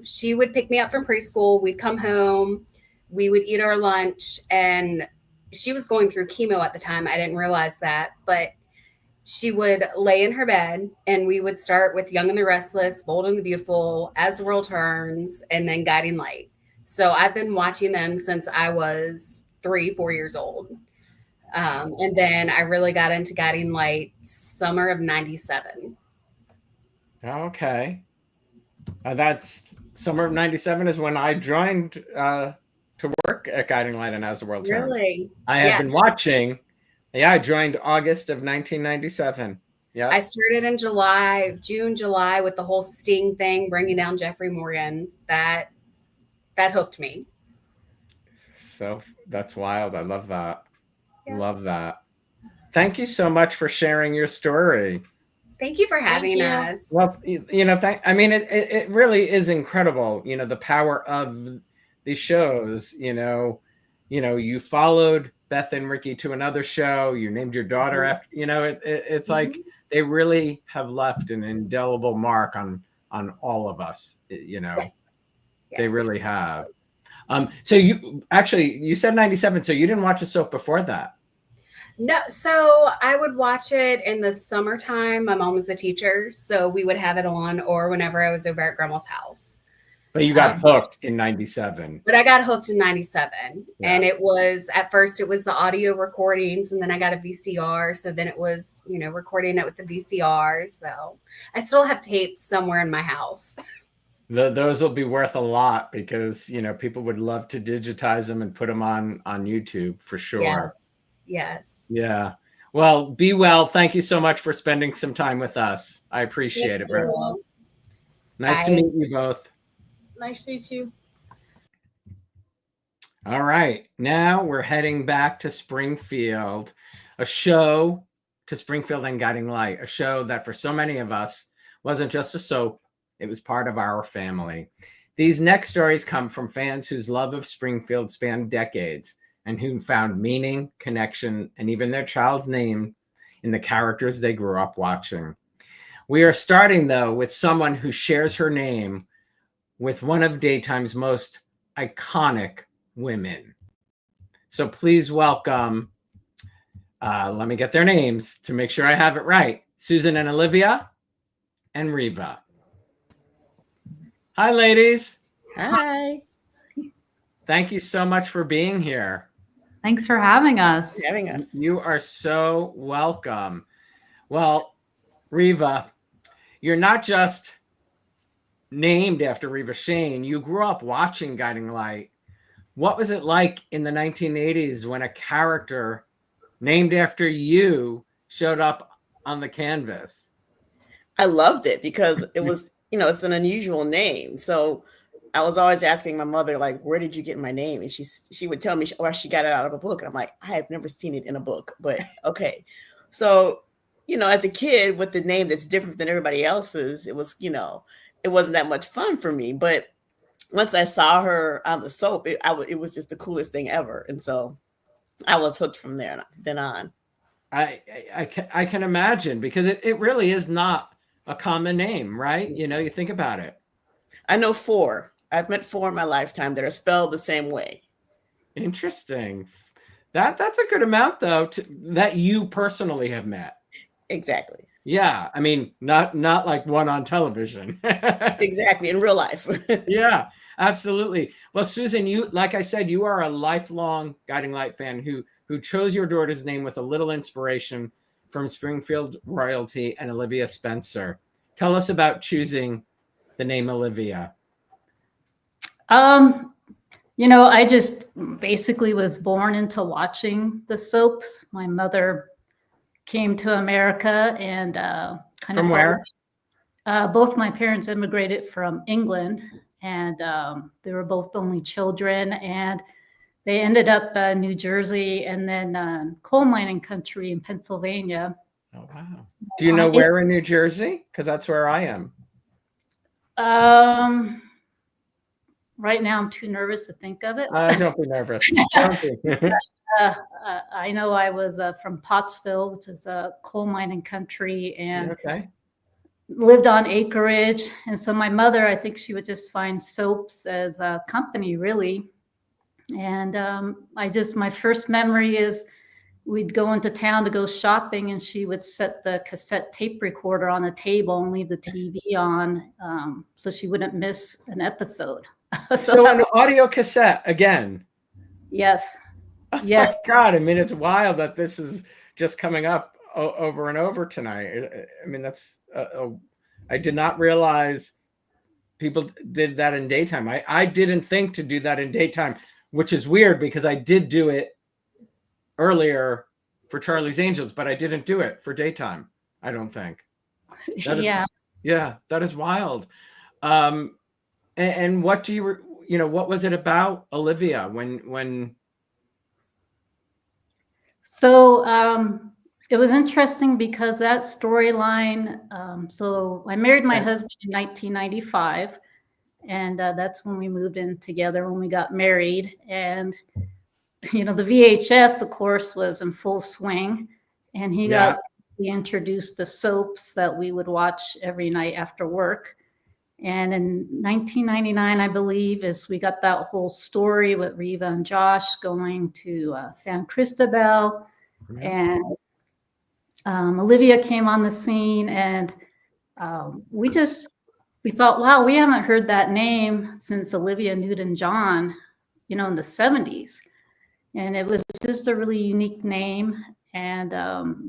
she would pick me up from preschool. We'd come home, we would eat our lunch, and she was going through chemo at the time. I didn't realize that, but she would lay in her bed, and we would start with Young and the Restless, Bold and the Beautiful, As the World Turns, and then Guiding Light. So I've been watching them since I was 3-4 years old. And then I really got into Guiding Light summer of 97. Okay. That's summer of 97 is when I joined to work at Guiding Light and As the World Turns. Really? I have been watching. Yeah, I joined August of 1997. Yeah. I started in June, July with the whole Sting thing, bringing down Jeffrey Morgan. That hooked me. So that's wild. I love that. Yeah. Love that. Thank you so much for sharing your story. Thank you for having us. Well, I mean, it really is incredible, the power of these shows. You followed Beth and Ricky to another show. You named your daughter after, it's like they really have left an indelible mark on all of us, Yes. They really have. So you said 97, so you didn't watch a soap before that? No, so I would watch it in the summertime. My mom was a teacher, so we would have it on, or whenever I was over at grandma's house. But you got hooked in 97. But I got hooked in 97. Yeah. And at first it was the audio recordings, and then I got a VCR. So then it was, recording it with the VCR. So I still have tapes somewhere in my house. Those will be worth a lot because, people would love to digitize them and put them on YouTube for sure. Yes. Yes. Yeah. Well, be well. Thank you so much for spending some time with us. I appreciate it, Brent. Nice to Bye. meet you both. Nice to meet you. All right. Now we're heading back to Springfield, to Springfield and Guiding Light, a show that for so many of us wasn't just a soap, it was part of our family. These next stories come from fans whose love of Springfield spanned decades and who found meaning, connection, and even their child's name in the characters they grew up watching. We are starting, though, with someone who shares her name with one of daytime's most iconic women. So please welcome, let me get their names to make sure I have it right, Susan and Olivia and Reva. Hi, ladies. Hi. Thank you so much for being here. Thanks for having us. You are so welcome. Well, Reva, you're not just named after Reva Shane. You grew up watching Guiding Light. What was it like in the 1980s when a character named after you showed up on the canvas? I loved it because it was, it's an unusual name. So I was always asking my mother, like, where did you get my name? And she would tell me, she got it out of a book. And I'm like, I have never seen it in a book, but okay. So, as a kid with the name that's different than everybody else's, it was, it wasn't that much fun for me. But once I saw her on the soap, it was just the coolest thing ever. And so I was hooked from then on. I can imagine, because it really is not a common name, right? You think about it. I know 4. I've met 4 in my lifetime that are spelled the same way. Interesting. That's a good amount, though, that you personally have met. Exactly. Yeah. I mean, not like one on television. Exactly. In real life. Yeah, absolutely. Well, Susan, like I said, you are a lifelong Guiding Light fan who chose your daughter's name with a little inspiration from Springfield royalty and Olivia Spencer. Tell us about choosing the name Olivia. I just basically was born into watching the soaps. My mother came to America and kind of from where? Both my parents immigrated from England, and they were both only children, and they ended up in New Jersey and then coal mining country in Pennsylvania. Oh, wow. Do you know where in New Jersey? Because that's where I am. Right now, I'm too nervous to think of it. Don't be nervous. Don't be. I know I was from Pottsville, which is a coal mining country, and lived on acreage. And so my mother, I think she would just find soaps as a company, really. And my first memory is we'd go into town to go shopping, and she would set the cassette tape recorder on the table and leave the TV on so she wouldn't miss an episode. So an audio cassette again. Yes. Oh yes. My God. I mean, it's wild that this is just coming up over and over tonight. I mean, that's, I did not realize people did that in daytime. I didn't think to do that in daytime, which is weird because I did do it earlier for Charlie's Angels, but I didn't do it for daytime. I don't think. That is wild. And what do you what was it about Olivia when? So it was interesting because that storyline. So I married my husband in 1995, and that's when we moved in together when we got married. And the VHS, of course, was in full swing, and he introduced the soaps that we would watch every night after work. And in 1999, I believe, is we got that whole story with Reva and Josh going to San Cristobal, and Olivia came on the scene, and we thought, wow, we haven't heard that name since Olivia Newton-John, in the 70s. And it was just a really unique name. And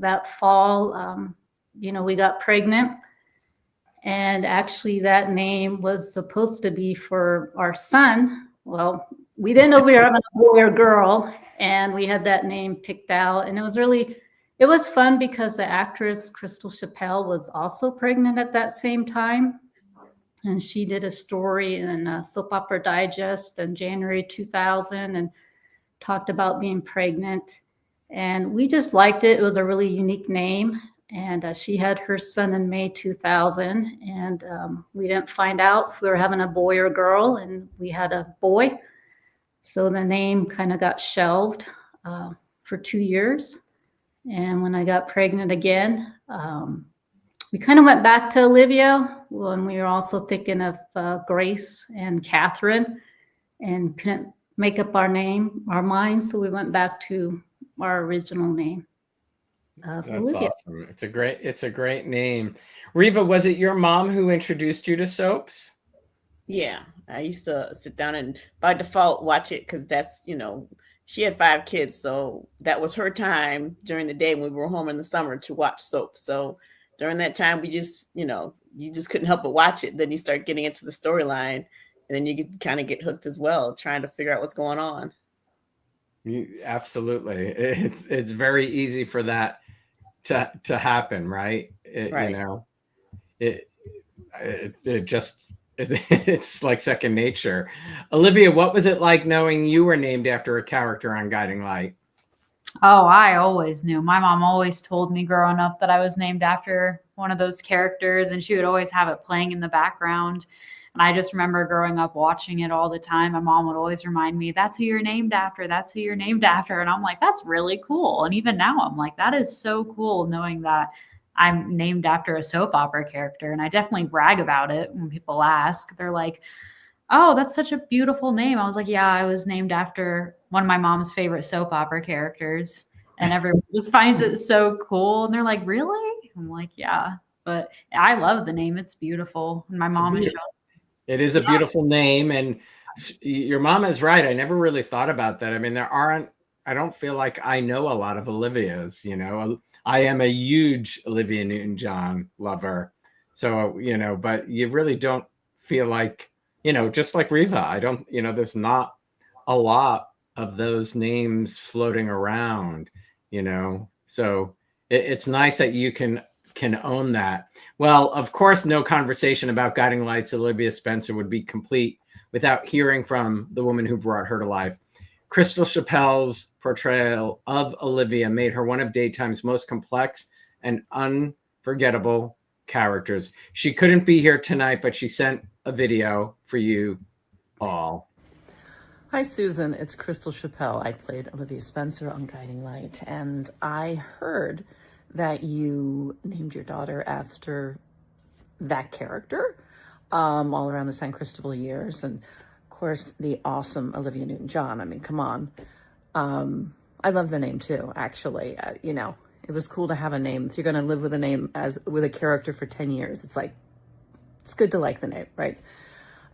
that fall, we got pregnant. And actually, that name was supposed to be for our son. Well, we didn't know if we were having a boy or girl, and we had that name picked out. And it was fun because the actress Crystal Chappelle was also pregnant at that same time. And she did a story in Soap Opera Digest in January 2000 and talked about being pregnant. And we just liked it. It was a really unique name. And she had her son in May 2000. And we didn't find out if we were having a boy or girl. And we had a boy. So the name kind of got shelved for 2 years. And when I got pregnant again, we kind of went back to Olivia when we were also thinking of Grace and Catherine and couldn't make up our minds. So we went back to our original name. That's Olivia. awesome. It's a great name. Reva, was it your mom who introduced you to soaps? Yeah, I used to sit down and by default watch it because that's, she had 5 kids. So that was her time during the day when we were home in the summer to watch soap. So during that time, we just, you just couldn't help but watch it. Then you start getting into the storyline and then you kind of get hooked as well, trying to figure out what's going on. Absolutely. It's very easy for that to happen, right? Right. It's like second nature. Olivia, what was it like knowing you were named after a character on Guiding Light? Oh, I always knew. My mom always told me growing up that I was named after one of those characters, and she would always have it playing in the background. And I just remember growing up watching it all the time. My mom would always remind me, that's who you're named after. That's who you're named after. And I'm like, that's really cool. And even now I'm like, that is so cool knowing that I'm named after a soap opera character. And I definitely brag about it when people ask. They're like, oh, that's such a beautiful name. I was like, yeah, I was named after one of my mom's favorite soap opera characters. And everyone just finds it so cool. And they're like, really? I'm like, yeah. But I love the name. It's beautiful. And my mom is. It is a beautiful name. And your mom is right. I never really thought about that. I mean, I don't feel like I know a lot of Olivias, I am a huge Olivia Newton-John lover. So, but you really don't feel like, just like Reva, I don't, there's not a lot of those names floating around, so it's nice that you can own that. Well, of course, no conversation about Guiding Light's Olivia Spencer would be complete without hearing from the woman who brought her to life. Crystal Chappelle's portrayal of Olivia made her one of daytime's most complex and unforgettable characters. She couldn't be here tonight, but she sent a video for you all. Hi, Susan. It's Crystal Chappelle. I played Olivia Spencer on Guiding Light, and I heard that you named your daughter after that character all around the San Cristobal years. And of course, the awesome Olivia Newton-John. I mean, come on. I love the name too, actually. It was cool to have a name. If you're going to live with a name with a character for 10 years, it's good to like the name, right?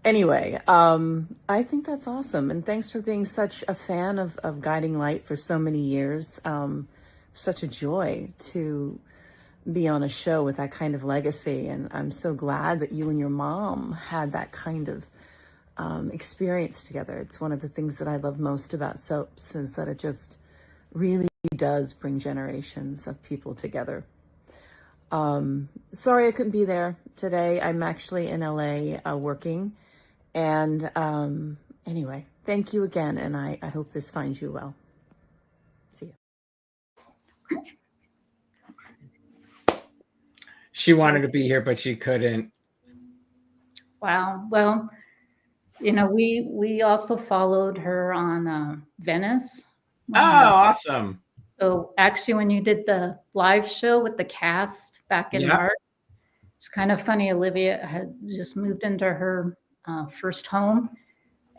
Anyway, I think that's awesome. And thanks for being such a fan of Guiding Light for so many years. Such a joy to be on a show with that kind of legacy. And I'm so glad that you and your mom had that kind of experience together. It's one of the things that I love most about soaps is that it just really does bring generations of people together. Sorry I couldn't be there today. I'm actually in LA working. And anyway, thank you again. And I hope this finds you well. See you. She wanted to be here, but she couldn't. Wow. Well, we also followed her on Venice. Oh, awesome. So actually, when you did the live show with the cast back in March, it's kind of funny. Olivia had just moved into her first home,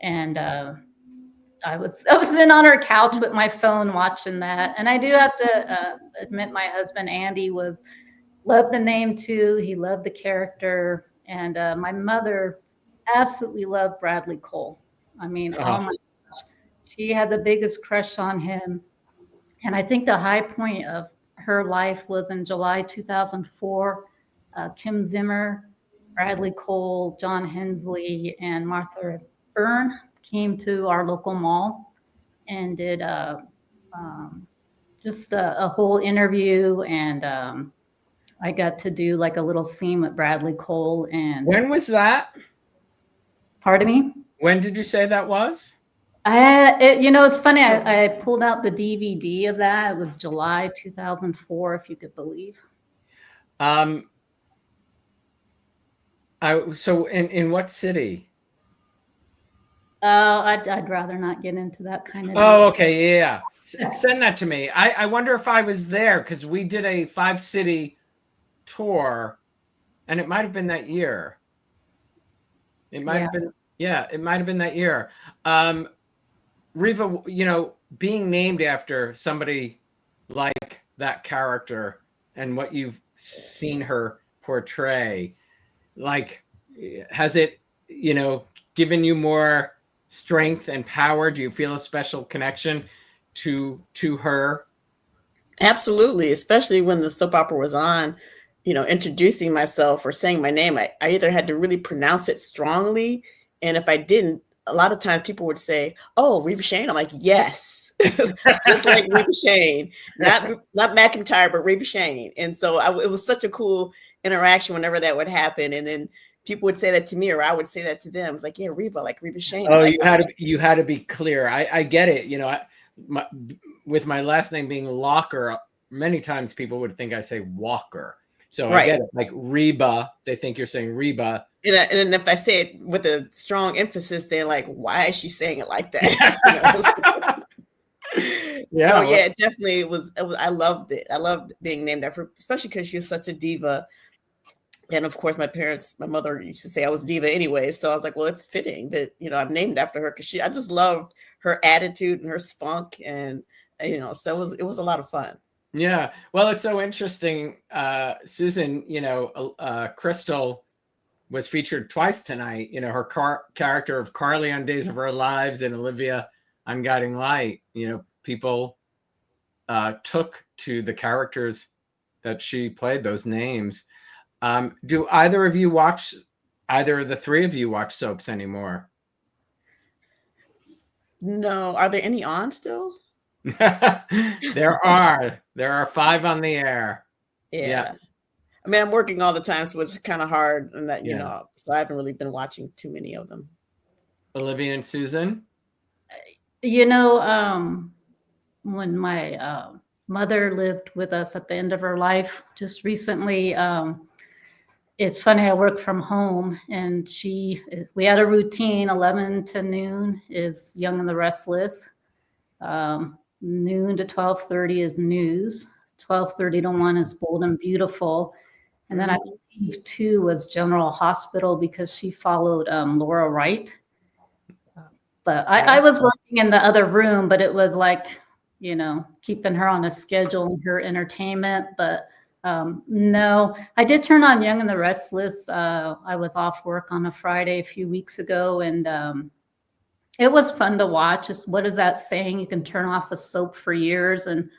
and I was in on her couch with my phone watching that. And I do have to admit, my husband Andy loved the name too. He loved the character, and my mother absolutely loved Bradley Cole. I mean, oh my gosh, she had the biggest crush on him. And I think the high point of her life was in July 2004. Kim Zimmer Bradley Cole, John Hensley, and Martha Byrne came to our local mall and did just a whole interview, and I got to do like a little scene with Bradley Cole. And when was that? Pardon me? When did you say that was? It's funny. I pulled out the DVD of that. It was July 2004, if you could believe. So in what city? I'd rather not get into that kind of. Oh, okay, yeah. Send that to me. I wonder if I was there, because we did a 5-city tour, and it might have been that year. It might have been, yeah, it might have been that year. Reva, being named after somebody like that character and what you've seen her portray, like, has it, given you more strength and power? Do you feel a special connection to her? Absolutely, especially when the soap opera was on, introducing myself or saying my name, I either had to really pronounce it strongly, and if I didn't, a lot of times people would say, "Oh, Reva Shane." I'm like, "Yes," just like Reva Shane, not McIntyre, but Reva Shane. And so it was such a cool interaction whenever that would happen, and then people would say that to me, or I would say that to them. It's like, "Yeah, Reva, like Reva Shane." Oh, like, you had to be clear. I get it. With my last name being Locher, many times people would think I say Walker. So right. I get it. Like Reba, they think you're saying Reba. And then if I say it with a strong emphasis, they're like, "Why is she saying it like that?" Yeah. So yeah, it definitely was. I loved it. I loved being named after, especially because she was such a diva. And of course, my mother used to say I was diva anyway. So I was like, well, it's fitting that I'm named after her, because I just loved her attitude and her spunk, and so it was a lot of fun. Yeah. Well, it's so interesting, Susan. Crystal was featured twice tonight. Her character of Carly on Days of Our Lives and Olivia on Guiding Light. People took to the characters that she played, those names. Do either of the three of you watch soaps anymore? No. Are there any on still? There are 5 on the air. Yeah. I mean, I'm working all the time, so it's kind of hard, and that so I haven't really been watching too many of them. Olivia and Susan? When my mother lived with us at the end of her life, just recently, it's funny, I work from home, and we had a routine. 11 to noon is Young and the Restless. Noon to 12:30 is news. 12:30 to 1 is Bold and Beautiful. And then I believe 2 was General Hospital, because she followed Laura Wright. But I was working in the other room, but it was like, keeping her on a schedule and her entertainment. But no, I did turn on Young and the Restless. I was off work on a Friday a few weeks ago, and it was fun to watch. What is that saying? You can turn off a soap for years and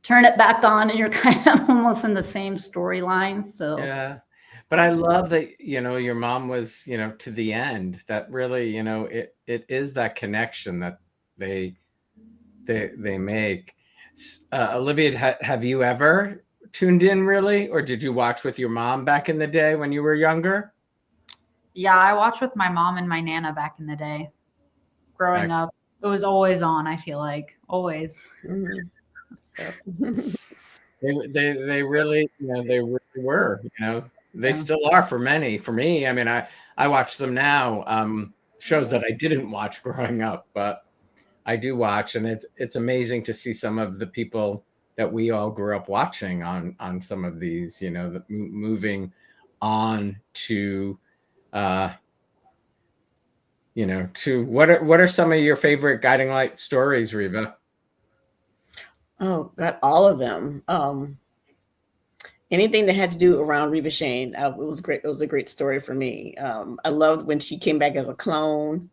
turn it back on, and you're kind of almost in the same storyline. So yeah, but I love that your mom was to the end. That really it is that connection that they make. Olivia, have you ever tuned in really, or did you watch with your mom back in the day when you were younger? Yeah, I watched with my mom and my Nana back in the day. Growing up, it was always on. I feel like always. They really were. They still are for many. For me, I mean, I watch them now. Shows that I didn't watch growing up, but I do watch, and it's amazing to see some of the people that we all grew up watching on some of these. Moving on to. To what are some of your favorite Guiding Light stories, Reva? Oh, got all of them. Anything that had to do around Reva Shane, it was great. It was a great story for me. I loved when she came back as a clone.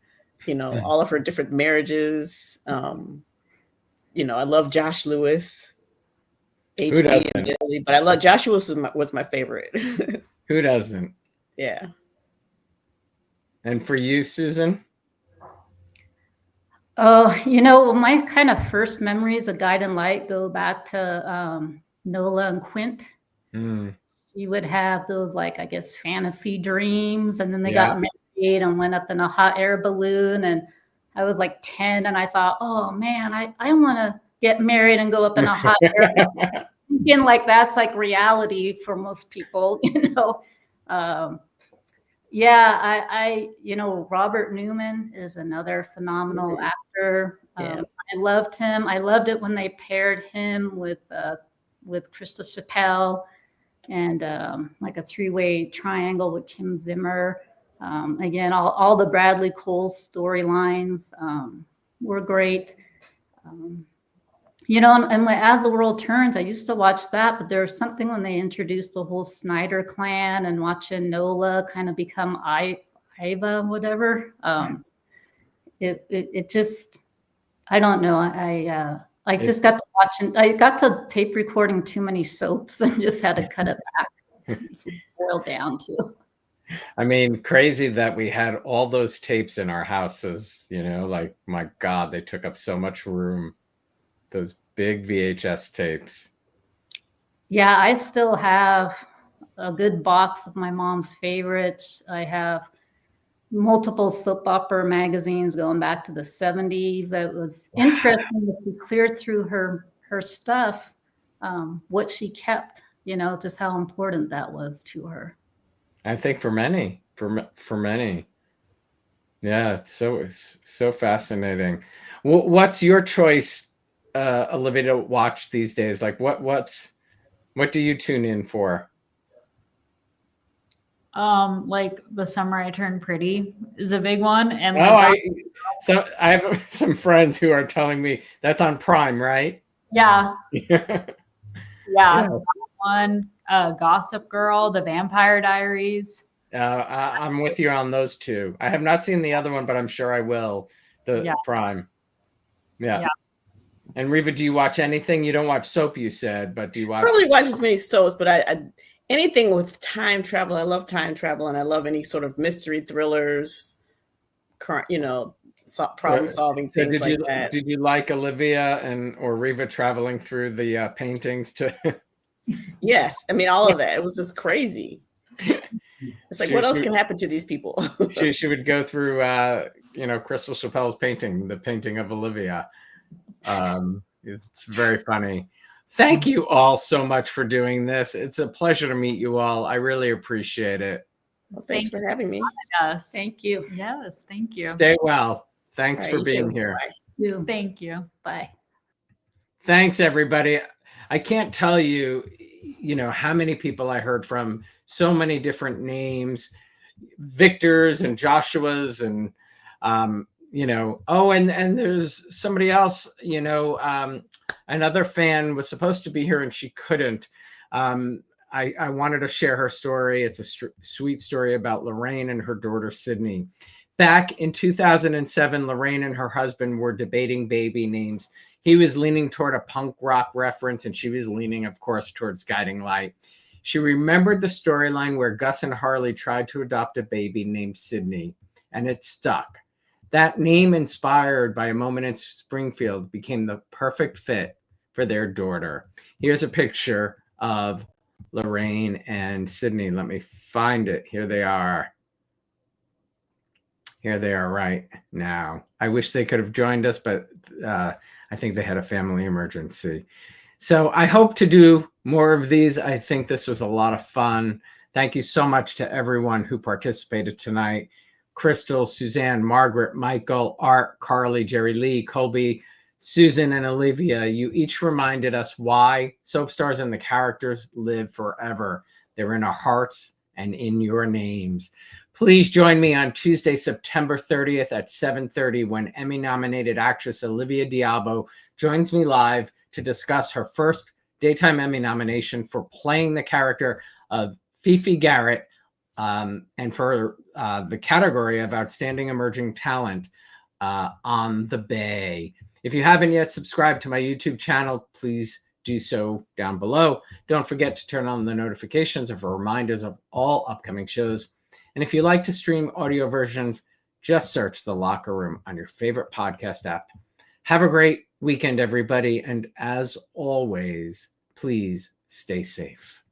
All of her different marriages. I love Josh Lewis, HB and Billy, but I love Josh Lewis was my favorite. Who doesn't? Yeah. And for you, Susan? Oh, my kind of first memories of Guiding Light go back to Nola and Quint. You would have those, like, I guess, fantasy dreams, and then they got married and went up in a hot air balloon. And I was like 10, and I thought, oh man, I want to get married and go up in a hot air balloon. Thinking like that's like reality for most people, Robert Newman is another phenomenal actor. I loved him. I loved it when they paired him with Crystal Chappelle, and like a three-way triangle with Kim Zimmer. Again, all the Bradley Cole storylines were great. And As the World Turns, I used to watch that, but there was something when they introduced the whole Snyder clan and watching Nola kind of become Iva, whatever. It just, I don't know. I just got to watching. I got to tape recording too many soaps and just had to cut it back, boil down too. I mean, crazy that we had all those tapes in our houses. Like, my God, they took up so much room. Those big VHS tapes. Yeah, I still have a good box of my mom's favorites. I have multiple soap opera magazines going back to the 70s. That was interesting if we cleared through her stuff, what she kept, just how important that was to her. I think for many. Yeah, it's so fascinating. What's your choice, Olivia, to watch these days? Like, what do you tune in for? Like The Summer I Turned Pretty is a big one. And I have some friends who are telling me that's on Prime, right? Yeah. Yeah. One, Gossip Girl, The Vampire Diaries. I'm with you on those two. I have not seen the other one, but I'm sure I will. Prime. Yeah. And Reva, do you watch anything? You don't watch soap, you said, but do you watch? I probably watch as many soaps, but I anything with time travel. I love time travel, and I love any sort of mystery thrillers, problem solving things like that. Did you like Olivia or Reva traveling through the paintings to? Yes, I mean all of that. It was just crazy. It's like, what else can happen to these people? she would go through, Crystal Chappelle's painting, the painting of Olivia. It's very funny. Thank you all so much for doing this. It's a pleasure to meet you all. I really appreciate it. Well, thanks for having me. Yes. Thank you. Yes, thank you. Stay well. Thanks for being here. Bye. Thank you. Bye. Thanks, everybody. I can't tell you, how many people I heard from, so many different names, Victors and Joshuas, and and there's somebody else, another fan was supposed to be here and she couldn't. I wanted to share her story. It's a sweet story about Lorraine and her daughter, Sydney. Back in 2007, Lorraine and her husband were debating baby names. He was leaning toward a punk rock reference, and she was leaning, of course, towards Guiding Light. She remembered the storyline where Gus and Harley tried to adopt a baby named Sydney, and it stuck. That name, inspired by a moment in Springfield, became the perfect fit for their daughter. Here's a picture of Lorraine and Sydney. Let me find it. Here they are. Here they are right now. I wish they could have joined us, but I think they had a family emergency. So I hope to do more of these. I think this was a lot of fun. Thank you so much to everyone who participated tonight. Crystal, Suzanne, Margaret, Michael, Art, Carly, Jeri-Lee, Colby, Susan, and Olivia. You each reminded us why soap stars and the characters live forever. They're in our hearts and in your names. Please join me on Tuesday, September 30th at 7:30 when Emmy-nominated actress Olivia d'Abo joins me live to discuss her first Daytime Emmy nomination for playing the character of Fifi Garrett, and for the category of Outstanding Emerging Talent on the Bay. If you haven't yet subscribed to my YouTube channel, please do so down below. Don't forget to turn on the notifications for reminders of all upcoming shows. And if you like to stream audio versions, just search The Locker Room on your favorite podcast app. Have a great weekend, everybody. And as always, please stay safe.